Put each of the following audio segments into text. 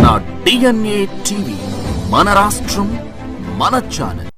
మన DNA TV, మన రాష్ట్రం, మన ఛానల్.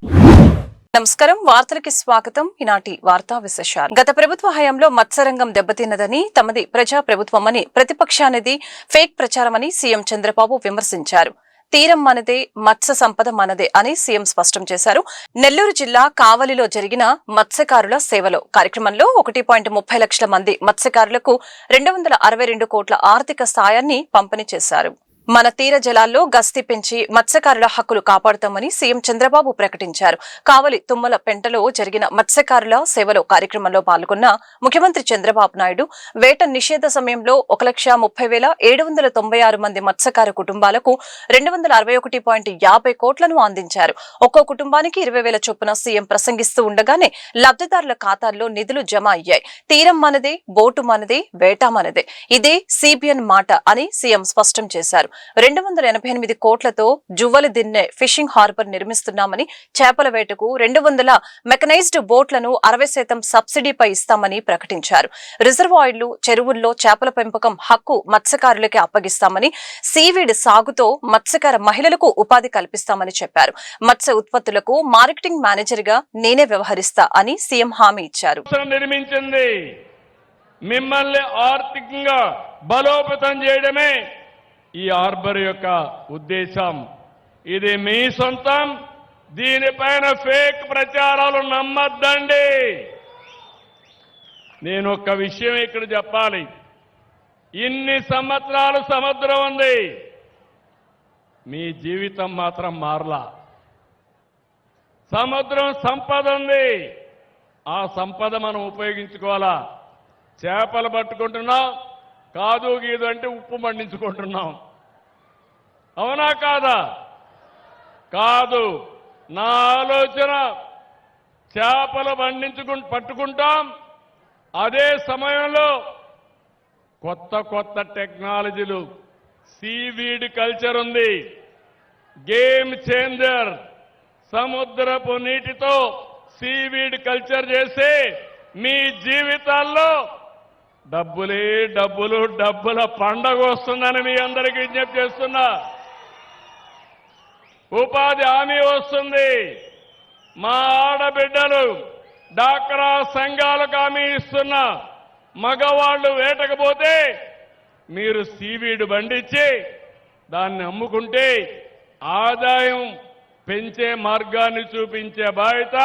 నమస్కారం, వార్తలకి స్వాగతం. ఈనాటి వార్తా విశేషాలు. గత ప్రభుత్వ హయాంలో మత్స్యరంగం దెబ్బతిన్నదని, తమది ప్రజా ప్రభుత్వమని, ప్రతిపక్షానిది ఫేక్ ప్రచారమని సీఎం చంద్రబాబు విమర్శించారు. తీరం మనదే, మత్స్య సంపద మనదే అని సీఎం స్పష్టం చేశారు. నెల్లూరు జిల్లా కావలిలో జరిగిన మత్స్యకారుల సేవలో కార్యక్రమంలో 1.30 లక్షల మంది మత్స్యకారులకు 262 కోట్ల ఆర్థిక సాయాన్ని పంపిణీ చేశారు. మన తీర జలాల్లో గస్తీ పెంచి మత్స్యకారుల హక్కులు కాపాడుతామని సీఎం చంద్రబాబు ప్రకటించారు. కావలి తుమ్మల పెంటలో జరిగిన మత్స్యకారుల సేవలో కార్యక్రమంలో పాల్గొన్న ముఖ్యమంత్రి చంద్రబాబు నాయుడు వేట నిషేధ సమయంలో 1,30,796 మంది మత్స్యకార కుటుంబాలకు 261.50 కోట్లను అందించారు. ఒక్కో కుటుంబానికి 20,000 చొప్పున సీఎం ప్రసంగిస్తూ ఉండగానే లబ్ధిదారుల ఖాతాల్లో నిధులు జమ అయ్యాయి. తీరం మనదే, బోటు మనదే, వేట మనదే, ఇదే సిబిఎన్ మాట అని సీఎం స్పష్టం చేశారు. 288 కోట్లతో జువ్వలి దిన్నె ఫిషింగ్ హార్బర్ నిర్మిస్తున్నామని, చేపల వేటకు 200 మెకనైజ్డ్ బోట్లను 60% సబ్సిడీపై ఇస్తామని ప్రకటించారు. రిజర్వాయర్లు, చెరువుల్లో చేపల పెంపకం హక్కు మత్స్యకారులకే అప్పగిస్తామని, సీవీడ్ సాగుతో మత్స్యకార మహిళలకు ఉపాధి కల్పిస్తామని చెప్పారు. మత్స్య ఉత్పత్తులకు మార్కెటింగ్ మేనేజర్ గా నేనే వ్యవహరిస్తా అని సీఎం హామీ ఇచ్చారు. మిమ్మల్ని ఆర్థికంగా బలోపేతం చేయడమే ఈ హార్బర్ యొక్క ఉద్దేశం. ఇది మీ సొంతం. దీనిపైన ఫేక్ ప్రచారాలు నమ్మద్దండి. నేను ఒక విషయం ఇక్కడ చెప్పాలి. ఇన్ని సంవత్సరాలు సముద్రం ఉంది, మీ జీవితం మాత్రం మారలా. సముద్రం సంపద ఉంది, ఆ సంపద మనం ఉపయోగించుకోవాలా. చేపలు పట్టుకుంటున్నాం, కాదు గీదు అంటే ఉప్పు మండించుకుంటున్నాం. అవునా కాదా? కాదు. నా ఆలోచన చేపలు పట్టుకుంటాం, అదే సమయంలో కొత్త కొత్త టెక్నాలజీలు, సీవీడ్ కల్చర్ ఉంది, గేమ్ చేంజర్. సముద్రపు నీటితో సీవీడ్ కల్చర్ చేసి మీ జీవితాల్లో డబ్బులే డబ్బులు, డబ్బుల పండగ వస్తుందని మీ అందరికీ విజ్ఞప్తి చేస్తున్నా. ఉపాధి హామీ వస్తుంది. మా ఆడబిడ్డలు డాక్రా సంఘాలకు హామీ ఇస్తున్నా. మగవాళ్లు వేటకపోతే మీరు సీవీడ్ బండిచ్చి దాన్ని అమ్ముకుంటే ఆదాయం పెంచే మార్గాన్ని చూపించే బాధ్యత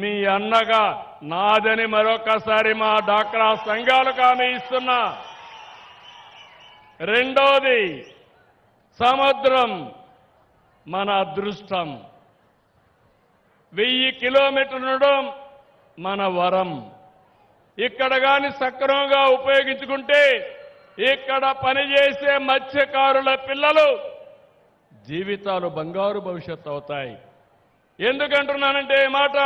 మీ అన్నగా నాదని మరొకసారి మా డాక్రా సంఘాలకు హామీ ఇస్తున్నా. రెండోది, సముద్రం మన అదృష్టం. 1000 కిలోమీటర్లు ఉండడం మన వరం. ఇక్కడ గాని సక్రమంగా ఉపయోగించుకుంటే ఇక్కడ పనిచేసే మత్స్యకారుల పిల్లలు జీవితాలు బంగారు భవిష్యత్తు అవుతాయి. ఎందుకంటున్నానంటే ఈ మాట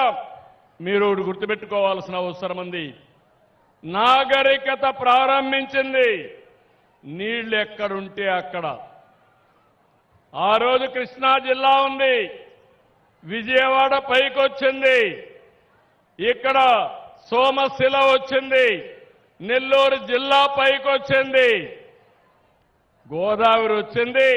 మీరు గుర్తుపెట్టుకోవాల్సిన అవసరం ఉంది. నాగరికత ప్రారంభించింది నీళ్లు ఎక్కడుంటే అక్కడ. ఆ రోజు కృష్ణా జిల్లా ఉంది, విజయవాడ పైకొచ్చింది, ఇక్కడ సోమశిల వచ్చింది, నెల్లూరు జిల్లా పైకొచ్చింది, గోదావరి వచ్చింది,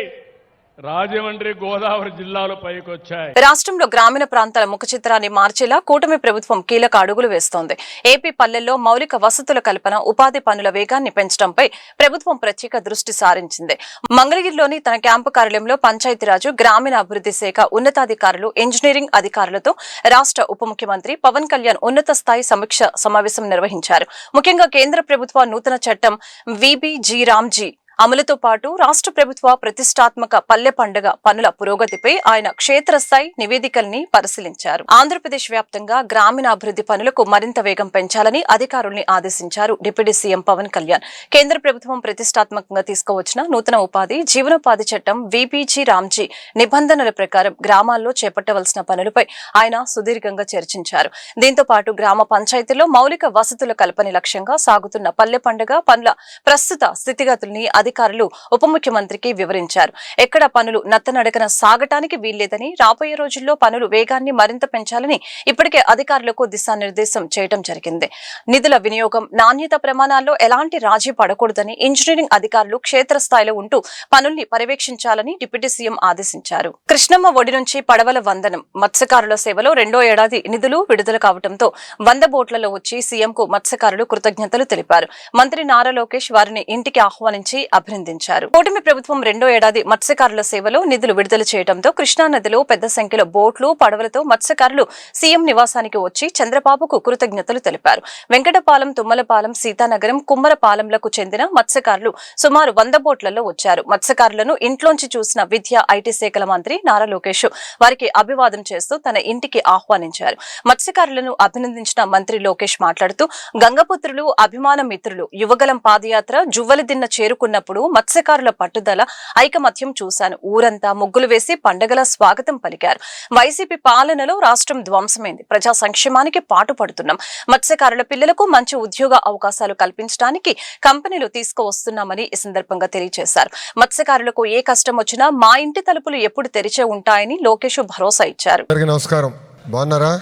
రాజమండ్రి గోదావరి జిల్లాలో పైకొచ్చాయి. రాష్ట్రంలో గ్రామీణ ప్రాంతాల ముఖ చిత్రాన్ని మార్చేలా కూటమి ప్రభుత్వం కీలక అడుగులు వేస్తోంది. ఏపీ పల్లెల్లో మౌలిక వసతుల కల్పన, ఉపాధి పనుల వేగాన్ని పెంచడంపై ప్రభుత్వం ప్రత్యేక దృష్టి సారించింది. మంగళగిరిలోని తన క్యాంపు కార్యాలయంలో పంచాయతీరాజు, గ్రామీణాభివృద్ధి శాఖ ఉన్నతాధికారులు, ఇంజనీరింగ్ అధికారులతో రాష్ట్ర ఉప ముఖ్యమంత్రి పవన్ కళ్యాణ్ ఉన్నత స్థాయి సమీక్ష సమావేశం నిర్వహించారు. ముఖ్యంగా కేంద్ర ప్రభుత్వ నూతన చట్టం VBG రామ్జీ అమలుతో పాటు రాష్ట్ర ప్రభుత్వ ప్రతిష్టాత్మక పల్లె పండుగ పనుల పురోగతిపై ఆయన క్షేత్రస్థాయి నివేదికల్ని పరిశీలించారు. ఆంధ్రప్రదేశ్ వ్యాప్తంగా గ్రామీణాభివృద్ధి పనులకు మరింత వేగం పెంచాలని అధికారుల్ని ఆదేశించారు డిప్యూటీ సీఎం పవన్ కళ్యాణ్. కేంద్ర ప్రభుత్వం ప్రతిష్టాత్మకంగా తీసుకువచ్చిన నూతన ఉపాధి, జీవనోపాధి చట్టం VBG రామ్జీ నిబంధనల ప్రకారం గ్రామాల్లో చేపట్టవలసిన పనులపై ఆయన సుదీర్ఘంగా చర్చించారు. దీంతో పాటు గ్రామ పంచాయతీల్లో మౌలిక వసతుల కల్పన లక్ష్యంగా సాగుతున్న పల్లె పండుగ పనుల ప్రస్తుత స్థితిగతుల్ని అధికారులు ఉప ముఖ్యమంత్రికి వివరించారు. ఎక్కడ పనులు నత్తనడకన సాగటానికి వీల్లేదని, రాబోయే రోజుల్లో పనులు వేగాన్ని మరింత పెంచాలని ఇప్పటికే అధికారులకు దిశానిర్దేశం చేయడం జరిగింది. నిధుల వినియోగం, నాణ్యత ప్రమాణాల్లో ఎలాంటి రాజీ పడకూడదని ఇంజనీరింగ్ అధికారులు క్షేత్రస్థాయిలో ఉంటూ పనుల్ని పర్యవేక్షించాలని డిప్యూటీ సీఎం ఆదేశించారు. కృష్ణమ్మ ఒడి నుంచి పడవల వందనం మత్స్యకారుల సేవలో 2వ ఏడాది నిధులు విడుదల కావడంతో 100 బోట్లలో వచ్చి సీఎంకు మత్స్యకారులు కృతజ్ఞతలు తెలిపారు. మంత్రి నారా లోకేష్ వారిని ఇంటికి ఆహ్వానించి అభినందించారు. కూటమి ప్రభుత్వం 2వ ఏడాది మత్స్యకారుల సేవలో నిధులు విడుదల చేయడంతో కృష్ణా నదిలో పెద్ద సంఖ్యలో బోట్లు, పడవలతో మత్స్యకారులు సీఎం నివాసానికి వచ్చి చంద్రబాబుకు కృతజ్ఞతలు తెలిపారు. వెంకటపాలెం, తుమ్మలపాలెం, సీతానగరం, కుమ్మరపాలెంలకు చెందిన మత్స్యకారులు సుమారు 100 బోట్లలో వచ్చారు. మత్స్యకారులను ఇంట్లోంచి చూసిన విద్యా, ఐటీ శాఖల మంత్రి నారా లోకేష్ వారికి అభివాదం చేస్తూ తన ఇంటికి ఆహ్వానించారు. మత్స్యకారులను అభినందించిన మంత్రి లోకేష్ మాట్లాడుతూ, గంగపుత్రులు, అభిమాన మిత్రులు యువగలం పాదయాత్ర జువ్వలిదిన్న చేరుకున్నప్పుడు మత్స్యకారుల పట్టుదల, ఐకమత్యం చూశాను. ఊరంతా ముగ్గులు వేసి పండగల స్వాగతం పలికారు. వైసీపీ పాలనలో రాష్ట్రం ధ్వంసమైంది. ప్రజా సంక్షేమానికి పాటుపడుతున్నాం. మత్స్యకారుల పిల్లలకు మంచి ఉద్యోగ అవకాశాలు కల్పించడానికి కంపెనీలు తీసుకువస్తున్నామని ఈ సందర్భంగా తెలియజేశారు. మత్స్యకారులకు ఏ కష్టం వచ్చినా మా ఇంటి తలుపులు ఎప్పుడు తెరిచే ఉంటాయని లోకేష్ భరోసా ఇచ్చారు. నమస్కారం, బాగున్నారా?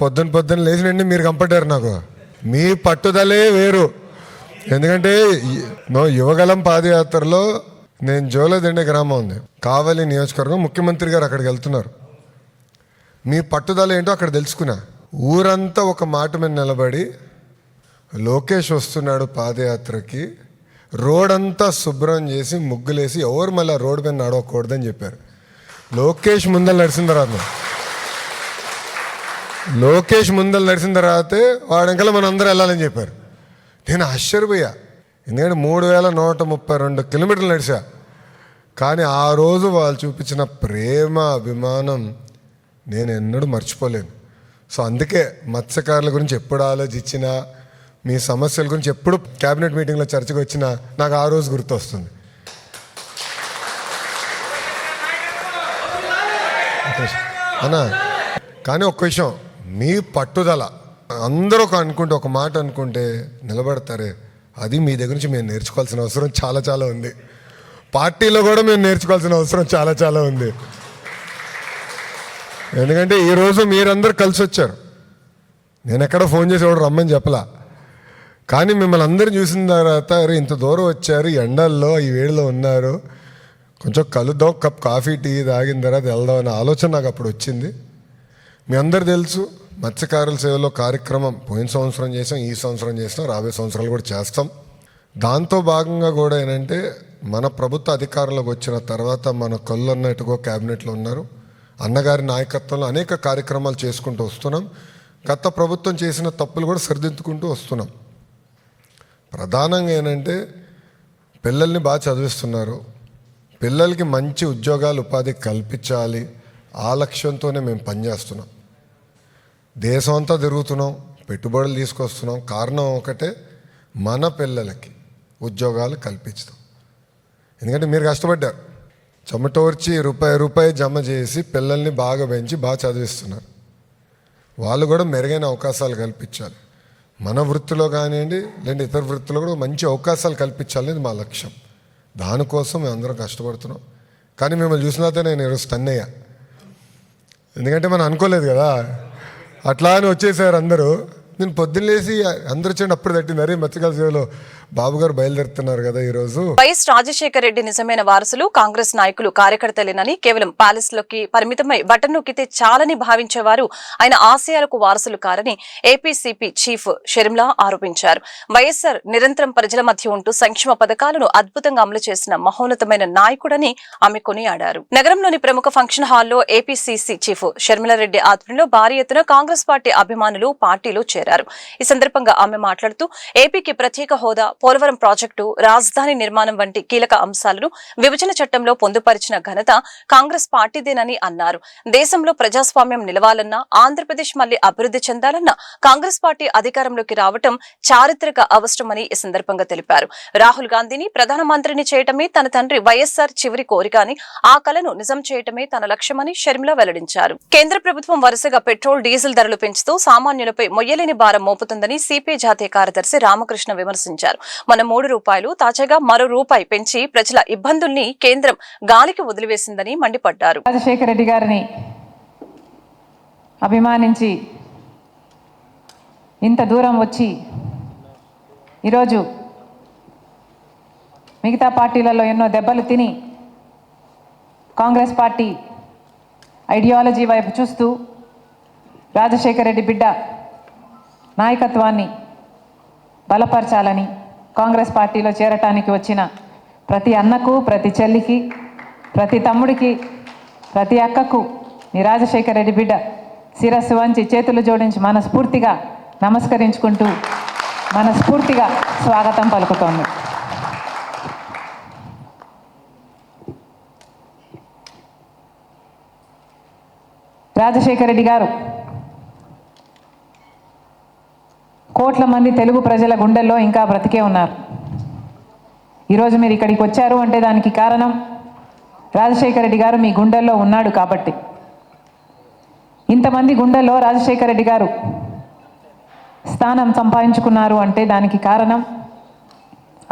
పొద్దున్న లేచినండి మీరు కంపట్టారు. నాకు మీ పట్టుదలే వేరు. ఎందుకంటే యువగలం పాదయాత్రలో నేను జోలదండే గ్రామం ఉంది, కావలి నియోజకవర్గం, ముఖ్యమంత్రి గారు అక్కడికి వెళ్తున్నారు. మీ పట్టుదల ఏంటో అక్కడ తెలుసుకున్నా. ఊరంతా ఒక మాట మీద నిలబడి లోకేష్ వస్తున్నాడు పాదయాత్రకి, రోడ్ అంతా శుభ్రం చేసి ముగ్గులేసి ఎవరు మళ్ళీ రోడ్డు మీద నడవకూడదని చెప్పారు. లోకేష్ ముందర నడిచిన తర్వాతే వాడంకల్లా మనం అందరూ వెళ్ళాలని చెప్పారు. నేను ఆశ్చర్యపోయా. ఎందుకంటే 3132 కిలోమీటర్లు నడిచా. కానీ ఆ రోజు వాళ్ళు చూపించిన ప్రేమ, అభిమానం నేను ఎన్నడూ మర్చిపోలేను. సో అందుకే మత్స్యకారుల గురించి ఎప్పుడు ఆలోచించినా, మీ సమస్యల గురించి ఎప్పుడు క్యాబినెట్ మీటింగ్లో చర్చకు వచ్చినా నాకు ఆ రోజు గుర్తొస్తుంది. అన్నా, కానీ ఒక్క విషయం, మీ పట్టుదల, అందరూ ఒక మాట అనుకుంటే నిలబడతారే, అది మీ దగ్గర నుంచి మేము నేర్చుకోవాల్సిన అవసరం చాలా చాలా ఉంది. పార్టీలో కూడా మేము నేర్చుకోవాల్సిన అవసరం చాలా చాలా ఉంది. ఎందుకంటే ఈరోజు మీరందరూ కలిసి వచ్చారు. నేను ఎక్కడ ఫోన్ చేసి ఎవరు రమ్మని చెప్పలా. కానీ మిమ్మల్ని అందరూ చూసిన తర్వాత ఇంత దూరం వచ్చారు, ఎండల్లో ఈ వేడిలో ఉన్నారు, కొంచెం కలుద్దాం, కప్ కాఫీ, టీ తాగిన తర్వాత వెళ్దాం అనే ఆలోచన నాకు అప్పుడు వచ్చింది. మీ అందరు తెలుసు, మత్స్యకారుల సేవలో కార్యక్రమం పోయిన సంవత్సరం చేసాం, ఈ సంవత్సరం చేస్తాం, రాబోయే సంవత్సరాలు కూడా చేస్తాం. దాంతో భాగంగా కూడా ఏంటంటే మన ప్రభుత్వ అధికారంలోకి వచ్చిన తర్వాత మన కొల్లన్నట్టుగా క్యాబినెట్లో ఉన్నారు. అన్నగారి నాయకత్వంలో అనేక కార్యక్రమాలు చేసుకుంటూ వస్తున్నాం. గత ప్రభుత్వం చేసిన తప్పులు కూడా సరిదిద్దుకుంటూ వస్తున్నాం. ప్రధానంగా ఏంటంటే పిల్లల్ని బాగా చదివిస్తున్నారు, పిల్లలకి మంచి ఉద్యోగాలు, ఉపాధి కల్పించాలి, ఆ లక్ష్యంతోనే మేము పనిచేస్తున్నాం. దేశం అంతా తిరుగుతున్నాం, పెట్టుబడులు తీసుకొస్తున్నాం. కారణం ఒకటే, మన పిల్లలకి ఉద్యోగాలు కల్పించడం. ఎందుకంటే మీరు కష్టపడ్డారు, చెమటోర్చి రూపాయి జమ చేసి పిల్లల్ని బాగా పెంచి బాగా చదివిస్తున్నారు. వాళ్ళు కూడా మెరుగైన అవకాశాలు కల్పించాలి. మన వృత్తిలో కానివ్వండి, లేదా ఇతర వృత్తిలో కూడా మంచి అవకాశాలు కల్పించాలనేది మా లక్ష్యం. దానికోసం మేము అందరం కష్టపడుతున్నాం. కానీ మిమ్మల్ని చూసినాతే నేను ఈరోజు స్టన్ అయ్యా. ఎందుకంటే మనం అనుకోలేదు కదా, అట్లా అని వచ్చేసారు అందరూ. నేను పొద్దున్న లేసి అందరూ వచ్చి అప్పుడు తట్టింది, అరే మత్స్యకారుల సేవలో బాబు గారు బయలుదేరుతున్నారు కదా ఈరోజు. వైఎస్ రాజశేఖర రెడ్డి నిజమైన వారసులు కాంగ్రెస్ నాయకులు, కార్యకర్తలేనని, కేవలం ప్యాలెస్ లోకి పరిమితమై బటన్ నొక్కితే చాలని భావించేవారు ఆయన ఆశయాలకు వారసులు కారని ఏపీసీపీ చీఫ్ షర్మిల ఆరోపించారు. వైఎస్ఆర్ నిరంతరం ప్రజల మధ్య ఉంటూ సంక్షేమ పథకాలను అద్భుతంగా అమలు చేసిన మహోన్నతమైన నాయకుడని ఆమె కొనియాడారు. నగరంలోని ప్రముఖ ఫంక్షన్ హాల్లో ఏపీసీసీ చీఫ్ షర్మిల రెడ్డి ఆధ్వర్యంలో భారీ ఎత్తున కాంగ్రెస్ పార్టీ అభిమానులు పార్టీలో చేరారు. ఈ సందర్భంగా ఆమె మాట్లాడుతూ, ఏపీకి ప్రత్యేక హోదా, పోలవరం ప్రాజెక్టు, రాజధాని నిర్మాణం వంటి కీలక అంశాలను విభజన చట్టంలో పొందుపరిచిన ఘనత కాంగ్రెస్ పార్టీదేనని అన్నారు. దేశంలో ప్రజాస్వామ్యం నిలవాలన్నా, ఆంధ్రప్రదేశ్ మళ్లీ అభివృద్ధి చెందాలన్నా కాంగ్రెస్ పార్టీ అధికారంలోకి రావటం చారిత్రక అవసరమని ఈ సందర్భంగా తెలిపారు. రాహుల్ గాంధీని ప్రధానమంత్రిని చేయటమే తన తండ్రి వైఎస్ఆర్ చివరి కోరిక అని, ఆ కలను నిజం చేయటమే తన లక్ష్యమని షర్మిల వెల్లడించారు. కేంద్ర ప్రభుత్వం వరుసగా పెట్రోల్, డీజిల్ ధరలు పెంచుతూ సామాన్యులపై మొయ్యలేని భారం మోపుతుందని సిపిఐ జాతీయ కార్యదర్శి రామకృష్ణ విమర్శించారు. మన ₹3 తాజాగా మరో రూపాయి పెంచి ప్రజల ఇబ్బందుల్ని కేంద్రం గాలికి వదిలివేసిందని మండిపడ్డారు. రాజశేఖర రెడ్డి గారిని అభిమానించి ఇంత దూరం వచ్చి ఈరోజు మిగతా పార్టీలలో ఎన్నో దెబ్బలు తిని కాంగ్రెస్ పార్టీ ఐడియాలజీ వైపు చూస్తూ రాజశేఖర రెడ్డి బిడ్డ నాయకత్వాన్ని బలపరచాలని కాంగ్రెస్ పార్టీలో చేరటానికి వచ్చిన ప్రతి అన్నకు, ప్రతి చెల్లికి, ప్రతి తమ్ముడికి, ప్రతి అక్కకు నీ రాజశేఖర రెడ్డి బిడ్డ శిరస్సు వంచి చేతులు జోడించి మనస్ఫూర్తిగా నమస్కరించుకుంటూ మనస్ఫూర్తిగా స్వాగతం పలుకుతోంది. రాజశేఖర రెడ్డి గారు కోట్ల మంది తెలుగు ప్రజల గుండెల్లో ఇంకా బ్రతికే ఉన్నారు. ఈరోజు మీరు ఇక్కడికి వచ్చారు అంటే దానికి కారణం రాజశేఖర రెడ్డి గారు మీ గుండెల్లో ఉన్నాడు కాబట్టి. ఇంతమంది గుండెల్లో రాజశేఖర రెడ్డి గారు స్థానం సంపాదించుకున్నారు అంటే దానికి కారణం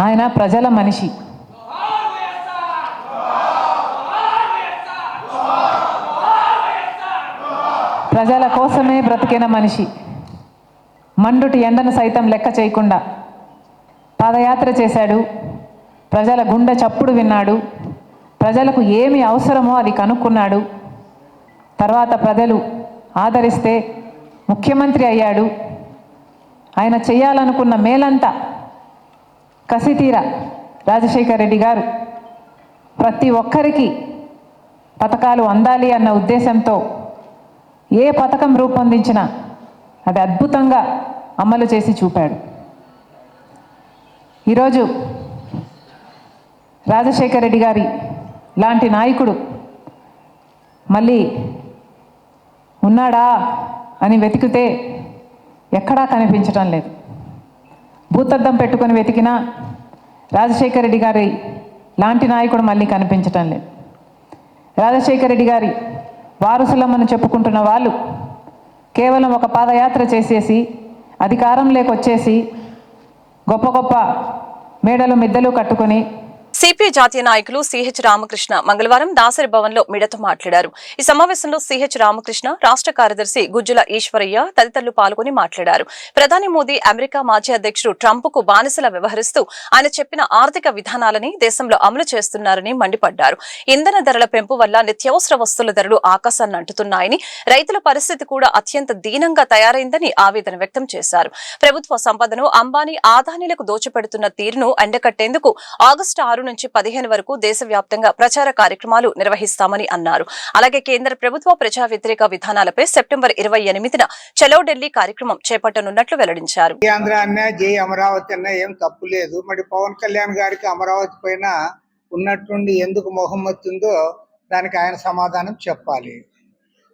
ఆయన ప్రజల మనిషి. ప్రజల కోసమే బ్రతికిన మనిషి. మండుటి ఎండను సైతం లెక్క చేయకుండా పాదయాత్ర చేశాడు. ప్రజల గుండె చప్పుడు విన్నాడు. ప్రజలకు ఏమి అవసరమో అది కనుక్కున్నాడు. తర్వాత ప్రజలు ఆదరిస్తే ముఖ్యమంత్రి అయ్యాడు. ఆయన చేయాలనుకున్న మేలంతా కసితీర రాజశేఖర రెడ్డి గారు ప్రతి ఒక్కరికి పథకాలు అందాలి అన్న ఉద్దేశంతో ఏ పథకం రూపొందించినా అది అద్భుతంగా అమలు చేసి చూపాడు. ఈరోజు రాజశేఖర రెడ్డి గారి లాంటి నాయకుడు మళ్ళీ ఉన్నాడా అని వెతికితే ఎక్కడా కనిపించడం లేదు. భూతద్దం పెట్టుకొని వెతికినా రాజశేఖర రెడ్డి గారి లాంటి నాయకుడు మళ్ళీ కనిపించటం లేదు. రాజశేఖర రెడ్డి గారి వారసులమ్మను చెప్పుకుంటున్న వాళ్ళు కేవలం ఒక పాదయాత్ర చేసేసి అధికారంలోకి వచ్చేసి గొప్ప గొప్ప మేడలు మిద్దెలు కట్టుకొని సిపిఐ జాతీయ నాయకులు సిహెచ్ రామకృష్ణ మంగళవారం దాసరి భవన్లో మీడియాతో మాట్లాడారు. ఈ సమావేశంలో సిహెచ్ రామకృష్ణ, రాష్ట్ర కార్యదర్శి గుజ్జుల ఈశ్వరయ్య తదితరులు పాల్గొని మాట్లాడారు. ప్రధాని మోదీ అమెరికా మాజీ అధ్యక్షుడు ట్రంప్ కు బానిసలా వ్యవహరిస్తూ ఆయన చెప్పిన ఆర్థిక విధానాలని దేశంలో అమలు చేస్తున్నారని మండిపడ్డారు. ఇంధన ధరల పెంపు వల్ల నిత్యావసర వస్తువుల ధరలు ఆకాశాన్ని అంటుతున్నాయని, రైతుల పరిస్థితి కూడా అత్యంత దీనంగా తయారైందని ఆవేదన వ్యక్తం చేశారు. ప్రభుత్వ సంపదను అంబానీ, ఆదానీలకు దోచిపెడుతున్న తీరును ఎండకట్టేందుకు ఆగస్టు 6 నుంచి 15 వరకు దేశవ్యాప్తంగా ప్రచార కార్యక్రమాలు నిర్వహిస్తామని అన్నారు. అలాగే కేంద్ర ప్రభుత్వ ప్రజా వ్యతిరేక విధానాలపై సెప్టెంబర్ 28న చలో ఢిల్లీ కార్యక్రమం చేపట్టనున్నట్లు వెల్లడించారు. ఆంధ్ర అన్న జై అమరావతి అన్న ఏం తప్పు లేదు. మరి పవన్ కళ్యాణ్ గారికి అమరావతి పైన ఉన్నట్టుండి ఎందుకు మొహం వచ్చిందో దానికి ఆయన సమాధానం చెప్పాలి.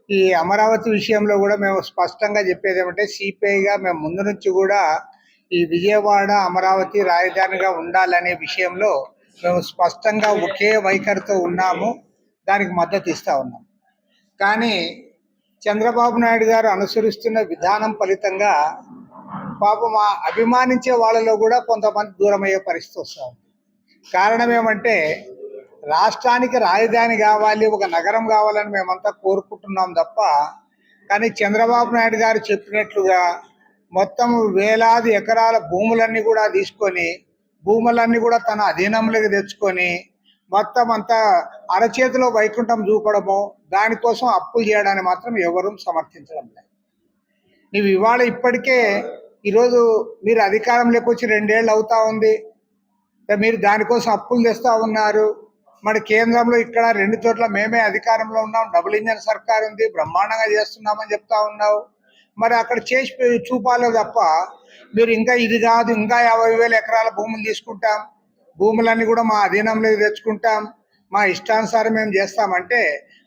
ఈ అమరావతి విషయంలో కూడా మేము స్పష్టంగా చెప్పేది ఏమంటే, సిపిఐగా మేము ముందు నుంచి కూడా ఈ విజయవాడ అమరావతి రాజధానిగా ఉండాలనే విషయంలో మేము స్పష్టంగా ఒకే వైఖరితో ఉన్నాము. దానికి మద్దతు ఇస్తూ ఉన్నాం. కానీ చంద్రబాబు నాయుడు గారు అనుసరిస్తున్న విధానం ఫలితంగా పాపం అభిమానించే వాళ్ళలో కూడా కొంతమంది దూరం అయ్యే పరిస్థితి వస్తూ ఉంది. కారణం ఏమంటే, రాష్ట్రానికి రాజధాని కావాలి, ఒక నగరం కావాలని మేమంతా కోరుకుంటున్నాం తప్ప, కానీ చంద్రబాబు నాయుడు గారు చెప్పినట్లుగా మొత్తం వేలాది ఎకరాల భూములన్నీ కూడా తీసుకొని, భూములన్నీ కూడా తన అధీనంలోకి తెచ్చుకొని మొత్తం అంతా అరచేతిలో వైకుంఠం చూపడము, దానికోసం అప్పులు చేయడాన్ని మాత్రం ఎవరూ సమర్థించడం లేదు. నీవు ఇవాళ ఇప్పటికే ఈరోజు మీరు అధికారంలోకి వచ్చి 2 ఏళ్ళు అవుతా ఉంది. మీరు దానికోసం అప్పులు తెస్తూ ఉన్నారు. మరి కేంద్రంలో ఇక్కడ 2 చోట్ల మేమే అధికారంలో ఉన్నాం, డబుల్ ఇంజన్ సర్కార్ ఉంది, బ్రహ్మాండంగా చేస్తున్నామని చెప్తా ఉన్నావు. మరి అక్కడ చేసి చూపాలో తప్ప మీరు ఇంకా ఇది కాదు, ఇంకా 50,000 ఎకరాల భూములు తీసుకుంటాం, భూములన్నీ కూడా మా అధీనంలోకి తెచ్చుకుంటాం, మా ఇష్టానుసారం మేము చేస్తామంటే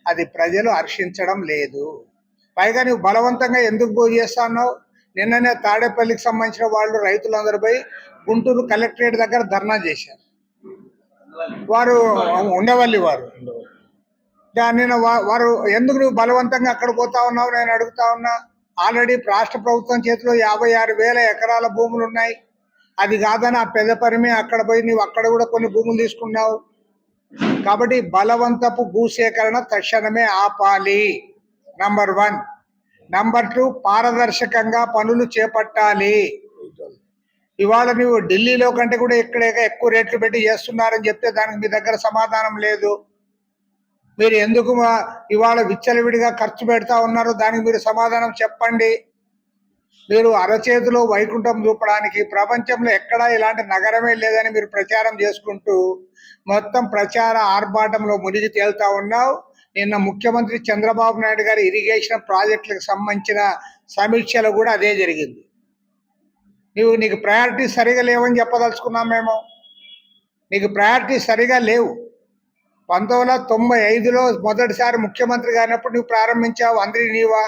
అది ప్రజలు హర్షించడం లేదు. పైగా నువ్వు బలవంతంగా ఎందుకు పోయి చేస్తావు? నిన్ననే తాడేపల్లికి సంబంధించిన వాళ్ళు రైతులందరూ పోయి గుంటూరు కలెక్టరేట్ దగ్గర ధర్నా చేశారు. వారు ఉండవల్లి వారు నిన్న వారు ఎందుకు నువ్వు బలవంతంగా అక్కడ పోతా ఉన్నావు నేను అడుగుతా ఉన్నా. ఆల్రెడీ రాష్ట్ర ప్రభుత్వం చేతిలో 56,000 ఎకరాల భూములు ఉన్నాయి. అది కాదని ఆ పెదపరిమి అక్కడ పోయి నువ్వు అక్కడ కూడా కొన్ని భూములు తీసుకున్నావు. కాబట్టి బలవంతపు భూసేకరణ తక్షణమే ఆపాలి. నంబర్ 1. నంబర్ 2, పారదర్శకంగా పనులు చేపట్టాలి. ఇవాళ నువ్వు ఢిల్లీలో కంటే కూడా ఇక్కడ ఎక్కువ రేట్లు పెట్టి చేస్తున్నారని చెప్తే దానికి మీ దగ్గర సమాధానం లేదు. మీరు ఎందుకు ఇవాళ విచ్చలవిడిగా ఖర్చు పెడతా ఉన్నారో దానికి మీరు సమాధానం చెప్పండి. మీరు అరచేతిలో వైకుంఠం చూపడానికి ప్రపంచంలో ఎక్కడా ఇలాంటి నగరమే లేదని మీరు ప్రచారం చేసుకుంటూ మొత్తం ప్రచార ఆర్భాటంలో మునిగి తేలుతా ఉన్నావు. నిన్న ముఖ్యమంత్రి చంద్రబాబు నాయుడు గారి ఇరిగేషన్ ప్రాజెక్టులకు సంబంధించిన సమీక్షలో కూడా అదే జరిగింది. నీకు ప్రయారిటీ సరిగా లేవని చెప్పదలుచుకున్నాం మేము. నీకు ప్రయారిటీ సరిగా లేవు. 1995లో మొదటిసారి ముఖ్యమంత్రి కానప్పుడు నువ్వు ప్రారంభించావు అందరి నీవా.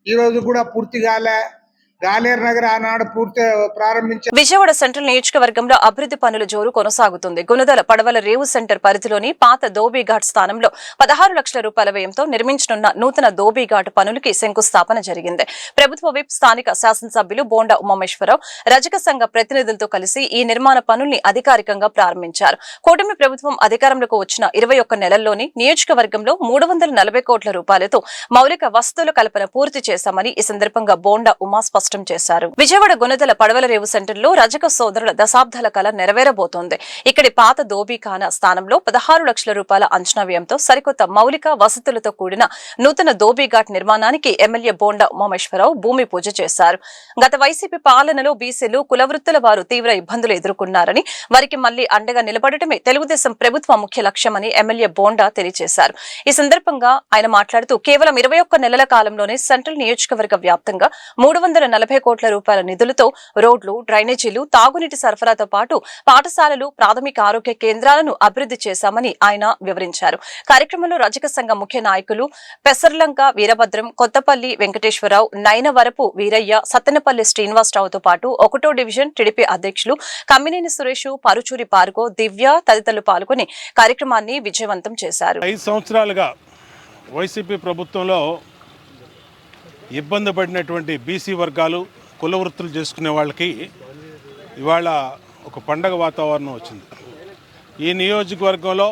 ఈరోజు కూడా పూర్తి గాలేరు నగర్ ఆనాడు పూర్తి ప్రారంభించారు. విజయవాడ సెంట్రల్ నియోజకవర్గంలో అభివృద్ధి పనుల జోరు కొనసాగుతుంది. గుణదల పడవల రేవు సెంటర్ పరిధిలోని పాత ధోబీఘాట్ స్థానంలో 16 లక్షల రూపాయల వ్యయంతో నిర్మించనున్న నూతన ధోబీఘాట్ పనులకి శంకుస్థాపన జరిగింది. ప్రభుత్వ విప్ స్థానిక శాసనసభ్యులు బోండా ఉమామేశ్వరరావు రజక సంఘ ప్రతినిధులతో కలిసి ఈ నిర్మాణ పనుల్ని అధికారికంగా ప్రారంభించారు. కూటమి ప్రభుత్వం అధికారంలోకి వచ్చిన 21 నెలల్లోని నియోజకవర్గంలో 340 కోట్ల రూపాయలతో మౌలిక వసతుల కల్పన పూర్తి చేశామని ఈ సందర్భంగా బోండా ఉమా స్పష్టం చేశారు. విజయవాడ గుణదల పడవల రేవు సెంటర్ లో రజక సోదరుల దశాబ్దాల కళ నెరవేరబోతోంది. ఇక్కడి పాత ధోబీఖానా స్థానంలో 16 లక్షల రూపాయల అంచనా వ్యయంతో సరికొత్త మౌలిక వసతులతో కూడిన నూతన ధోబీఘాట్ నిర్మాణానికి ఎమ్మెల్యే బోండా ఉమామేశ్వరరావు భూమి పూజ చేశారు. గత వైసీపీ పాలనలో బీసీలు కులవృత్తుల వారు తీవ్ర ఇబ్బందులు ఎదుర్కొన్నారని వారికి మళ్లీ అండగా నిలబడటమే తెలుగుదేశం ప్రభుత్వ ముఖ్య లక్ష్యమని ఎమ్మెల్యే బోండా తెలియజేశారు. ఈ సందర్భంగా ఆయన మాట్లాడుతూ కేవలం 21 నెలల కాలంలోనే సెంట్రల్ నియోజకవర్గ వ్యాప్తంగా 340 కోట్ల రూపాయల నిధులతో రోడ్లు, డ్రైనేజీలు, తాగునీటి సరఫరాతో పాటు పాఠశాలలు, ప్రాథమిక ఆరోగ్య కేంద్రాలను అభివృద్ధి చేశామని ఆయన వివరించారు. కార్యక్రమంలో రజక సంఘ ముఖ్య నాయకులు పెసర్లంక వీరభద్రం, కొత్తపల్లి వెంకటేశ్వరరావు, నైనవరపు వీరయ్య, సత్తెనపల్లి శ్రీనివాసరావుతో పాటు 1వ డివిజన్ టీడీపీ అధ్యక్షులు కమ్మినేని సురేష్, పరుచూరి పార్గో, దివ్య తదితరులు పాల్గొని కార్యక్రమాన్ని విజయవంతం చేశారు. 5 సంవత్సరాలుగా వైసీపీ ప్రభుత్వంలో ఇబ్బంది పడినటువంటి బీసీ వర్గాలు, కుల వృత్తులు చేసుకునే వాళ్ళకి ఇవాళ ఒక పండగ వాతావరణం వచ్చింది. ఈ నియోజకవర్గంలో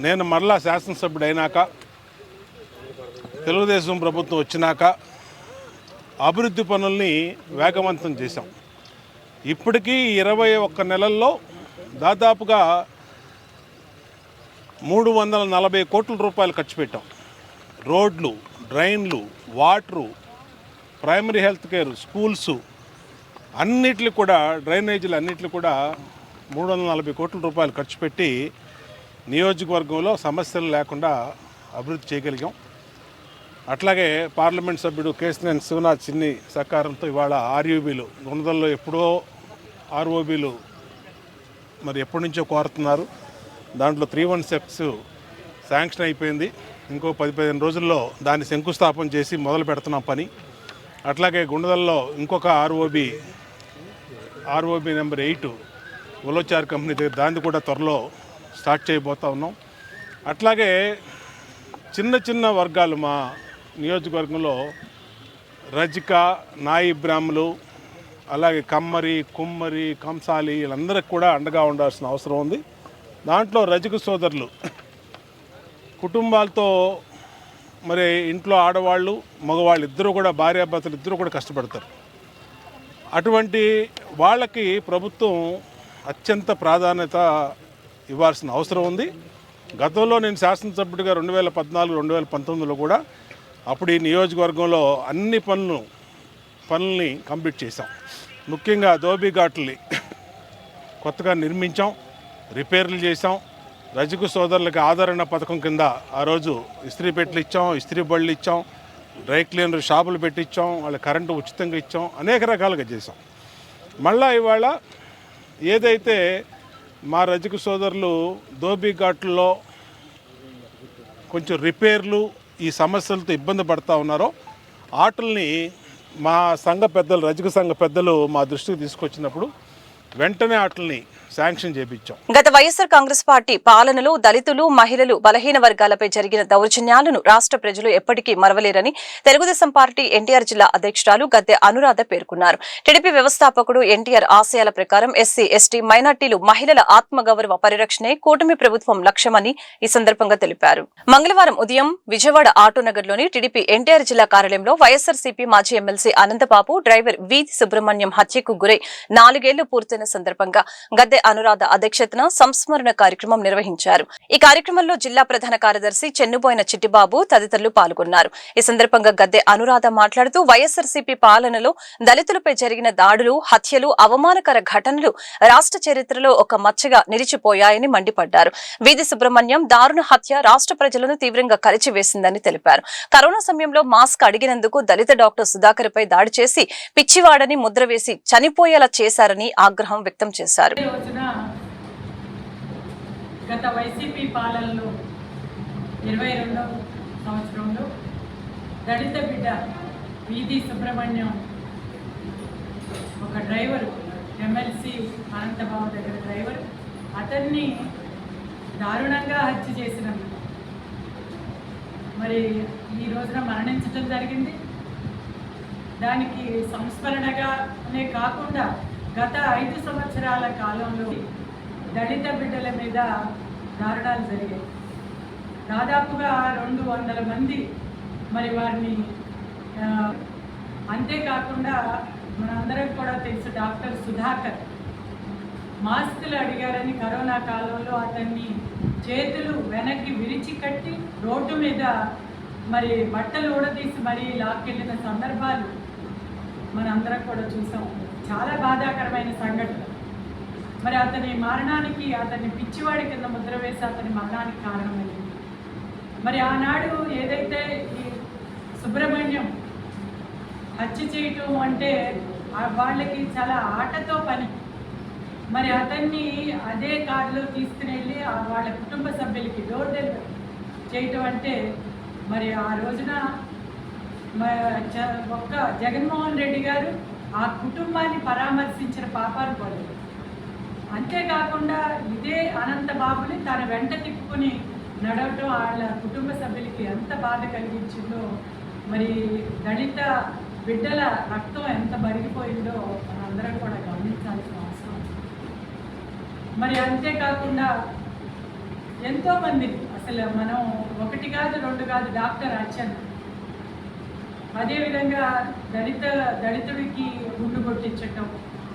నేను మరలా శాసనసభ్యుడు అయినాక, తెలుగుదేశం ప్రభుత్వం వచ్చినాక అభివృద్ధి పనుల్ని వేగవంతం చేశాం. ఇప్పటికీ 21 నెలల్లో దాదాపుగా 340 కోట్ల రూపాయలు ఖర్చు పెట్టాం. రోడ్లు, డ్రైన్లు, water, primary health care, schools అన్నిటికి కూడా, డ్రైనేజీలు అన్నిటికి కూడా 340 కోట్ల రూపాయలు ఖర్చు పెట్టి నియోజకవర్గంలో సమస్యలు లేకుండా అభివృద్ధి చేయగలిగాం. అట్లాగే పార్లమెంట్ సభ్యుడు కేసినేని శివనాథ్ చిన్ని సహకారంతో ఇవాళ ఆర్యూబీలు గుణదల్లో ఎప్పుడో ఆర్ఓబీలు మరి ఎప్పటి నుంచో కోరుతున్నారు. దాంట్లో 316 శాంక్షన్ అయిపోయింది. ఇంకో 10-15 రోజుల్లో దాన్ని శంకుస్థాపన చేసి మొదలు పెడుతున్నాం పని. అట్లాగే గుండదల్లో ఇంకొక ఆర్ఓబి నెంబర్ 8 ఉలోచార్ కంపెనీ దగ్గర దాన్ని కూడా త్వరలో స్టార్ట్ చేయబోతా ఉన్నాం. అట్లాగే చిన్న చిన్న వర్గాలు మా నియోజకవర్గంలో రజిక, నాయి బ్రాహ్మలు, అలాగే కమ్మరి, కుమ్మరి, కంసాలి వీళ్ళందరికీ కూడా అండగా ఉండాల్సిన అవసరం ఉంది. దాంట్లో రజక సోదరులు కుటుంబాలతో మరి ఇంట్లో ఆడవాళ్ళు, మగవాళ్ళు ఇద్దరు కూడా, భార్యాభర్తలు ఇద్దరు కూడా కష్టపడతారు. అటువంటి వాళ్ళకి ప్రభుత్వం అత్యంత ప్రాధాన్యత ఇవ్వాల్సిన అవసరం ఉంది. గతంలో నేను శాసనసభ్యుడిగా 2014, 2019లో కూడా అప్పుడు ఈ నియోజకవర్గంలో అన్ని పనుల్ని కంప్లీట్ చేశాం. ముఖ్యంగా ధోబీఘాట్లని కొత్తగా నిర్మించాం, రిపేర్లు చేశాం. రజకు సోదరులకి ఆదరణ పథకం కింద ఆ రోజు ఇస్త్రీ పెట్టెలు ఇచ్చాం, ఇస్త్రీ బళ్ళు ఇచ్చాం, డ్రై క్లీనర్ షాపులు పెట్టించాం, వాళ్ళ కరెంటు ఉచితంగా ఇచ్చాం, అనేక రకాలుగా చేసాం. మళ్ళా ఇవాళ ఏదైతే మా రజకు సోదరులు ధోబీఘాట్లలో కొంచెం రిపేర్లు, ఈ సమస్యలతో ఇబ్బంది పడుతూ ఉన్నారో వాటిల్ని మా సంఘ పెద్దలు, రజక సంఘ పెద్దలు మా దృష్టికి తీసుకొచ్చినప్పుడు వెంటనే వాటిని శాంక్షన్ చేయించాం. గత వైఎస్ఆర్ కాంగ్రెస్ పార్టీ పాలనలో దళితులు, మహిళలు, బలహీన వర్గాలపై జరిగిన దౌర్జన్యాలను రాష్ట్ర ప్రజలు ఎప్పటికీ మరవలేరని తెలుగుదేశం పార్టీ ఎన్టీఆర్ జిల్లా అధ్యక్షురాలు గద్దె అనురాధ పేర్కొన్నారు. టీడీపీ వ్యవస్థాపకుడు ఎన్టీఆర్ ఆశయాల ప్రకారం ఎస్సీ, ఎస్టీ, మైనార్టీలు, మహిళల ఆత్మగౌరవ పరిరక్షణే కూటమి ప్రభుత్వం లక్ష్యమని ఈ సందర్భంగా తెలిపారు. మంగళవారం ఉదయం విజయవాడ ఆటోనగర్లోని టీడీపీ ఎన్టీఆర్ జిల్లా కార్యాలయంలో వైఎస్ఆర్సీపీ మాజీ ఎమ్మెల్సీ అనంతబాబు డ్రైవర్ వి సుబ్రహ్మణ్యం హత్యకు గురై 4 ఏళ్లు పూర్తయిన సందర్భంగా గద్దె అనురాధ అధ్యక్షతన సంస్మరణ కార్యక్రమం నిర్వహించారు. ఈ కార్యక్రమంలో జిల్లా ప్రధాన కార్యదర్శి చెన్నుబోయిన చిట్టిబాబు తదితరులు పాల్గొన్నారు. ఈ సందర్భంగా గద్దె అనురాధ మాట్లాడుతూ వైఎస్ఆర్సీపీ పాలనలో దళితులపై జరిగిన దాడులు, హత్యలు, అవమానకర ఘటనలు రాష్ట్ర చరిత్రలో ఒక మచ్చగా నిలిచిపోయాయని మండిపడ్డారు. వీధి సుబ్రహ్మణ్యం దారుణ హత్య రాష్ట్ర ప్రజలను తీవ్రంగా కలిచివేసిందని తెలిపారు. కరోనా సమయంలో మాస్క్ అడిగినందుకు దళిత డాక్టర్ సుధాకర్ పై దాడి చేసి పిచ్చివాడని ముద్ర వేసి చనిపోయేలా చేశారని ఆగ్రహం వ్యక్తం చేశారు. గత వైసీపీ పాలనలో 22వ సంవత్సరంలో దళిత బిడ్డ వీధి సుబ్రహ్మణ్యం ఒక డ్రైవర్, ఎమ్మెల్సీ అనంతబాబు దగ్గర డ్రైవర్, అతన్ని దారుణంగా హత్య చేసినందుకు మరి ఈ రోజున మరణించడం జరిగింది. దానికి సంస్మరణగానే కాకుండా గత 5 సంవత్సరాల కాలంలో దళిత బిడ్డల మీద దారుణాలు జరిగాయి. దాదాపుగా 200 మంది మరి వారిని, అంతేకాకుండా మనందరం కూడా తెలుసు డాక్టర్ సుధాకర్ మాస్కులు అడిగారని కరోనా కాలంలో అతన్ని చేతులు వెనక్కి విరిచి కట్టి రోడ్డు మీద మరి బట్టలు ఊడదీసి మరీ లాక్కెళ్ళిన సందర్భాలు మనందరం కూడా చూసాం. చాలా బాధాకరమైన సంఘటన. మరి అతని మరణానికి, అతన్ని పిచ్చివాడి కింద ముద్ర వేసి అతని మరణానికి కారణమైంది. మరి ఆనాడు ఏదైతే ఈ సుబ్రహ్మణ్యం హత్య చేయటం అంటే వాళ్ళకి చాలా ఆటతో పని. మరి అతన్ని అదే కారులో తీసుకుని వెళ్ళి వాళ్ళ కుటుంబ సభ్యులకి డోర్ డెలివరీ చేయటం అంటే మరి ఆ రోజున ఒక్క జగన్మోహన్ రెడ్డి గారు ఆ కుటుంబాన్ని పరామర్శించిన పాపాలు పడలేదు. అంతేకాకుండా ఇదే అనంతబాబుని తన వెంట తిప్పుకుని నడవటం వాళ్ళ కుటుంబ సభ్యులకి ఎంత బాధ కలిగించిందో, మరి దళిత బిడ్డల రక్తం ఎంత మరిగిపోయిందో మనందరం కూడా గమనించాల్సిన అవసరం. మరి అంతేకాకుండా ఎంతోమంది, అసలు మనం 1 కాదు 2 కాదు డాక్టర్ అర్చన, అదేవిధంగా దళితుడికి గుండు కొట్టించటం,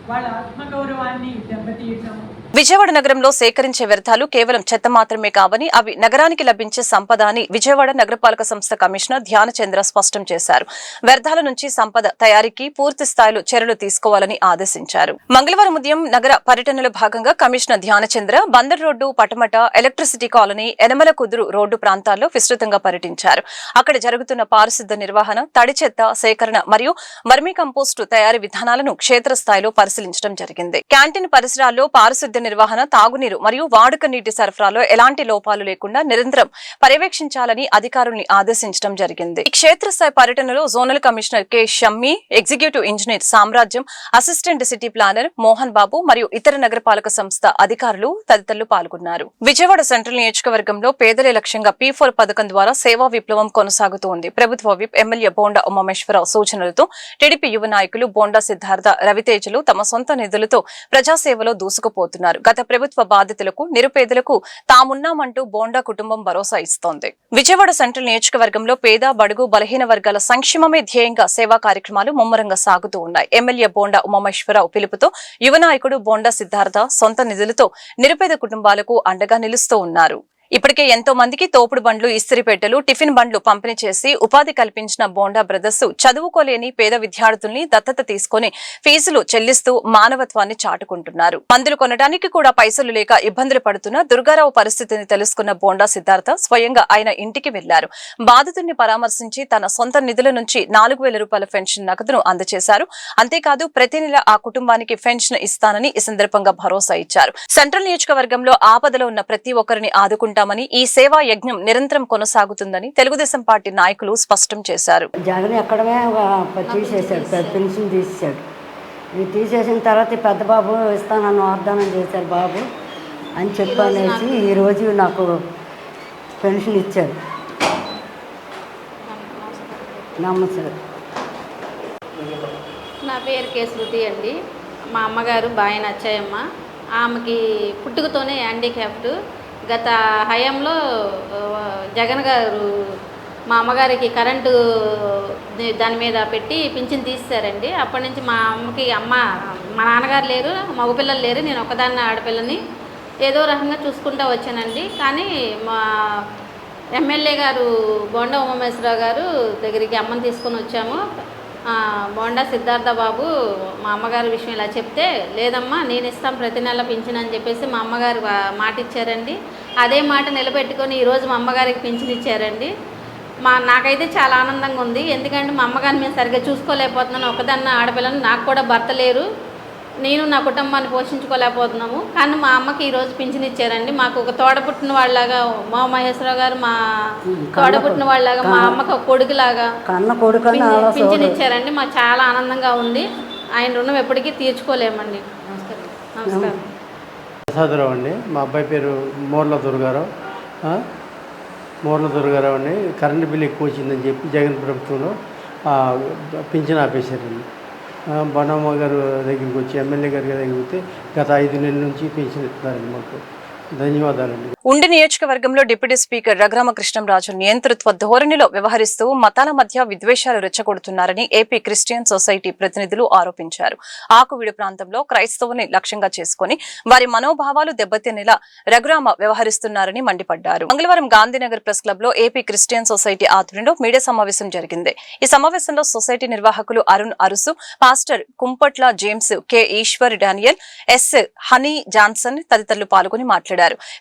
వాళ్ళ ఆత్మగౌరవాన్ని దెబ్బతీయటం. విజయవాడ నగరంలో సేకరించే వ్యర్థాలు కేవలం చెత్త మాత్రమే కావని, అవి నగరానికి లభించే సంపద అని విజయవాడ నగరపాలక సంస్థ కమిషనర్ ధ్యానచంద్ర స్పష్టం చేశారు. వ్యర్థాల నుంచి సంపద తయారీకి పూర్తి స్థాయిలో చర్యలు తీసుకోవాలని ఆదేశించారు. మంగళవారం ఉదయం నగర పర్యటనలో భాగంగా commissioner Dhyanachandra Bandar road, Patamata, electricity colony, Yanamala కుదురు రోడ్డు ప్రాంతాల్లో విస్తృతంగా పర్యటించారు. అక్కడ జరుగుతున్న పారిశుద్ధ నిర్వహణ, తడి చెత్త సేకరణ మరియు వర్మీ కంపోస్టు తయారీ విధానాలను క్షేత్రస్థాయిలో పరిశీలించడం జరిగింది. క్యాంటీన్ పరిసరాల్లో పారిశుద్ధ నిర్వహణ, తాగునీరు మరియు వాడుక నీటి సరఫరాలో ఎలాంటి లోపాలు లేకుండా నిరంతరం పర్యవేక్షించాలని అధికారుల్ని ఆదేశించడం జరిగింది. ఈ క్షేత్రస్థాయి పర్యటనలో zonal commissioner K Shammi, executive engineer సామ్రాజ్యం, assistant city planar Mohan Babu మరియు ఇతర నగరపాలక సంస్థ అధికారులు తదితరులు పాల్గొన్నారు. విజయవాడ సెంట్రల్ నియోజకవర్గంలో పేదలే లక్ష్యంగా P4 పథకం ద్వారా సేవా విప్లవం కొనసాగుతూ ఉంది. ప్రభుత్వ విప్ ఎమ్మెల్యే బోండా ఉమామేశ్వరరావు సూచనలతో టీడీపీ యువ నాయకులు బోండా సిద్ధార్థ, రవితేజలు తమ సొంత నిధులతో ప్రజాసేవలో దూసుకుపోతున్నారు. గత ప్రభుత్వ బాధితులకు, నిరుపేదలకు తామున్నామంటూ బోండా కుటుంబం భరోసా ఇస్తోంది. విజయవాడ సెంట్రల్ నియోజకవర్గంలో పేద, బడుగు, బలహీన వర్గాల సంక్షేమమే ధ్యేయంగా సేవా కార్యక్రమాలు ముమ్మరంగా సాగుతూ ఉన్నాయి. ఎమ్మెల్యే బోండా ఉమామేశ్వరరావు పిలుపుతో యువ నాయకుడు బోండా సిద్ధార్థ సొంత నిధులతో నిరుపేద కుటుంబాలకు అండగా నిలుస్తూ ఉన్నారు. ఇప్పటికే ఎంతో మందికి తోపుడు బండ్లు, ఇస్త్రీపెట్టెలు, టిఫిన్ బండ్లు పంపిణీ చేసి ఉపాధి కల్పించిన బోండా బ్రదర్స్ చదువుకోలేని పేద విద్యార్థుల్ని దత్తత తీసుకుని ఫీజులు చెల్లిస్తూ మానవత్వాన్ని చాటుకుంటున్నారు. మందులు కొనడానికి కూడా పైసలు లేక ఇబ్బందులు పడుతున్న దుర్గారావు పరిస్థితిని తెలుసుకున్న బోండా సిద్ధార్థ స్వయంగా ఆయన ఇంటికి వెళ్లారు. బాధితుడిని పరామర్శించి తన సొంత నిధుల నుంచి 4,000 రూపాయల పెన్షన్ నగదును అందజేశారు. అంతేకాదు ప్రతి నెల ఆ కుటుంబానికి పెన్షన్ ఇస్తానని ఈ సందర్భంగా భరోసా ఇచ్చారు. సెంట్రల్ నియోజకవర్గంలో ఆపదలో ఉన్న ప్రతి ఒక్కరిని ఆదుకుంటారు. ఈ సేవా యజ్ఞం నిరంతరం కొనసాగుతుందని తెలుగుదేశం పార్టీ నాయకులు స్పష్టం చేశారు. జగన్ ఎక్కడమే తీసేశాడు, పెన్షన్ తీసేశాడు. ఇవి తీసేసిన తర్వాత ఈ పెద్ద బాబు ఇస్తానని వాగ్దానం చేశారు బాబు అని చెప్పనేసి ఈరోజు నాకు పెన్షన్ ఇచ్చారు. నమస్తే. నా పేరు కే శృతి అండి. మా అమ్మగారు బాగా నచ్చాయమ్మ. ఆమెకి పుట్టుకతోనే హ్యాండిక్యాప్ట్. గత హయాంలో జగన్ గారు మా అమ్మగారికి కరెంటు దాని మీద పెట్టి పింఛన్ తీసేశారండి. అప్పటి నుంచి మా అమ్మకి మా నాన్నగారు లేరు, మగ పిల్లలు లేరు, నేను ఒకదాన్ని ఆడపిల్లని ఏదో రకంగా చూసుకుంటూ వచ్చానండి. కానీ మా ఎమ్మెల్యే గారు బోండా ఉమామేశ్వరరావు గారు దగ్గరికి అమ్మని తీసుకొని వచ్చాము. బోండా సిద్ధార్థ బాబు మా అమ్మగారి విషయం ఇలా చెప్తే, లేదమ్మా నేను ఇస్తాను ప్రతి నెల పింఛన్ అని చెప్పేసి మా అమ్మగారు మాట ఇచ్చారండి. అదే మాట నిలబెట్టుకొని ఈరోజు మా అమ్మగారికి పింఛన్ ఇచ్చారండి. నాకైతే చాలా ఆనందంగా ఉంది. ఎందుకంటే మా అమ్మగారిని మేము సరిగ్గా చూసుకోలేకపోతున్నాను. ఒకదాన్న ఆడపిల్లని, నాకు కూడా భర్త లేరు, నేను నా కుటుంబాన్ని పోషించుకోలేకపోతున్నాము. కానీ మా అమ్మకి ఈరోజు పింఛన్ ఇచ్చారండి. మాకు ఒక తోడపుట్టిన వాళ్ళలాగా మా మహేశ్వరరావు గారు మా తోడపుట్టిన వాళ్ళలాగా, మా అమ్మకి ఒక కొడుకులాగా పింఛన్ ఇచ్చారండి. మాకు చాలా ఆనందంగా ఉంది. ఆయన రుణం ఎప్పటికీ తీర్చుకోలేమండి. నమస్కారం. ప్రసాదరావు అండి. మా అబ్బాయి పేరు మోర్ల దుర్గారావు. అండి. కరెంటు బిల్లు ఎక్కువ వచ్చిందని చెప్పి జగన్ ప్రభుత్వంలో పింఛన్ ఆపేశారండి. బొన్నమ్మ గారు దగ్గరికి వచ్చి ఎమ్మెల్యే గారి దగ్గరికి వస్తే గత 5 నెలల నుంచి పింఛన్ ఇస్తున్నారండి మాకు. ధన్యవాదాలండి. ఉండి నియోజకవర్గంలో డిప్యూటీ స్పీకర్ రఘురామకృష్ణంరాజు నియంతృత్వ ధోరణిలో వ్యవహరిస్తూ మతాల మధ్య విద్వేషాలు రెచ్చగొడుతున్నారని ఏపీ క్రిస్టియన్ సొసైటీ ప్రతినిధులు ఆరోపించారు. ఆకువీడు ప్రాంతంలో క్రైస్తవుని లక్ష్యంగా చేసుకుని వారి మనోభావాలు దెబ్బతినేలా రఘురామ వ్యవహరిస్తున్నారని మండిపడ్డారు. మంగళవారం గాంధీనగర్ ప్రెస్ క్లబ్ లో ఏపీ క్రిస్టియన్ సొసైటీ ఆధ్వర్యంలో మీడియా సమావేశం జరిగింది. ఈ సమావేశంలో సొసైటీ నిర్వాహకులు Arun Arusu, pastor Kumpatla James, K Eshwar Daniel, S Honey Johnson తదితరులు పాల్గొని మాట్లాడారు.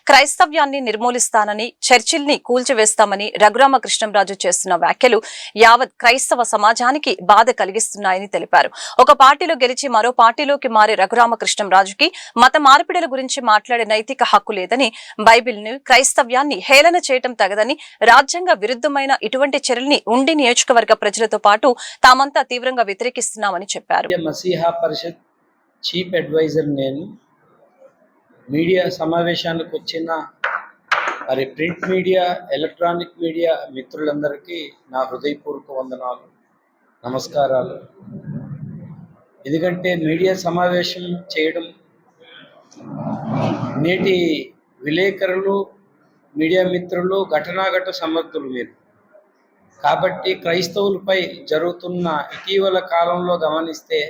క్రైస్తవ్యాన్ని నిర్మూలిస్తానని, చర్చిల్ని కూల్చివేస్తామని రఘురామకృష్ణంరాజు చేస్తున్న వ్యాఖ్యలు యావత్ క్రైస్తవ సమాజానికి బాధ కలిగిస్తున్నాయని తెలిపారు. ఒక పార్టీలో గెలిచి మరో పార్టీలోకి మారే రఘురామకృష్ణంరాజుకి మత మార్పిడుల గురించి మాట్లాడే నైతిక హక్కు లేదని, బైబిల్ను, క్రైస్తవ్యాన్ని హేళన చేయటం తగదని, రాజ్యాంగ విరుద్ధమైన ఇటువంటి చర్యల్ని ఉండి నియోజకవర్గ ప్రజలతో పాటు తామంతా తీవ్రంగా వ్యతిరేకిస్తున్నామని చెప్పారు. మసీహా పరిషత్ చీఫ్ అడ్వైజర్ నేను. మీడియా సమావేశానికి వచ్చిన మరి ప్రింట్ మీడియా, ఎలక్ట్రానిక్ మీడియా మిత్రులందరికీ నా హృదయపూర్వక వందనాలు, నమస్కారాలు. ఎందుకంటే మీడియా సమావేశం చేయడం నేటి విలేకరులు, మీడియా మిత్రులు ఘటనాఘట సమర్థులు మీరు. కాబట్టి క్రైస్తవులపై జరుగుతున్న ఇటీవల కాలంలో గమనిస్తే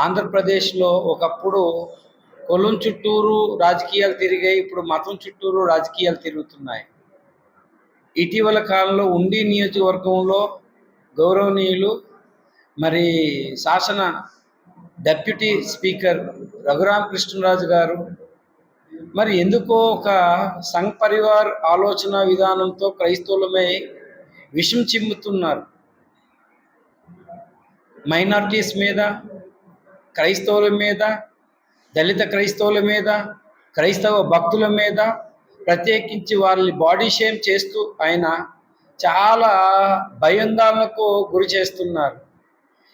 ఆంధ్రప్రదేశ్లో ఒకప్పుడు కులం చుట్టూరు రాజకీయాలు తిరిగాయి, ఇప్పుడు మతం చుట్టూరు రాజకీయాలు తిరుగుతున్నాయి. ఇటీవల కాలంలో ఉండి నియోజకవర్గంలో గౌరవనీయులు మరి శాసన డెప్యూటీ స్పీకర్ రఘురామకృష్ణరాజు గారు మరి ఎందుకో ఒక సంఘ్ పరివార్ ఆలోచన విధానంతో క్రైస్తవులమై విషం చిమ్ముతున్నారు. మైనారిటీస్ మీద, క్రైస్తవుల మీద, దళిత క్రైస్తవుల మీద, క్రైస్తవ భక్తుల మీద ప్రత్యేకించి వాళ్ళని బాడీ షేమ్ చేస్తూ ఆయన చాలా భయాందోళనకు గురి చేస్తున్నారు.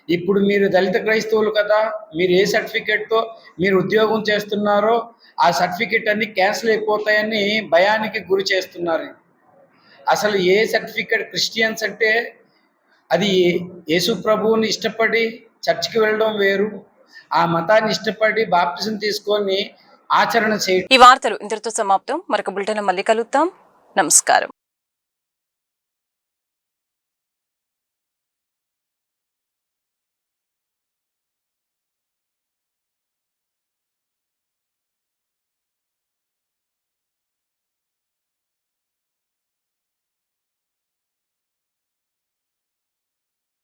ఇప్పుడు మీరు దళిత క్రైస్తవులు కదా, మీరు ఏ సర్టిఫికేట్తో మీరు ఉద్యోగం చేస్తున్నారో ఆ సర్టిఫికేట్ అన్ని క్యాన్సిల్ అయిపోతాయని భయానికి గురి చేస్తున్నారు. అసలు ఏ సర్టిఫికేట్, క్రిస్టియన్స్ అంటే అది యేసు ప్రభువుని ఇష్టపడి చర్చికి వెళ్ళడం వేరు, ఆ మతాన్ని ఇష్టపడి బాప్టిజం తీసుకొని ఆచరణ చేయడం. ఈ వార్తలు ఇంతటితో సమాప్తం. మరొక బులెటిన్ మళ్ళీ కలుద్దాం. నమస్కారం.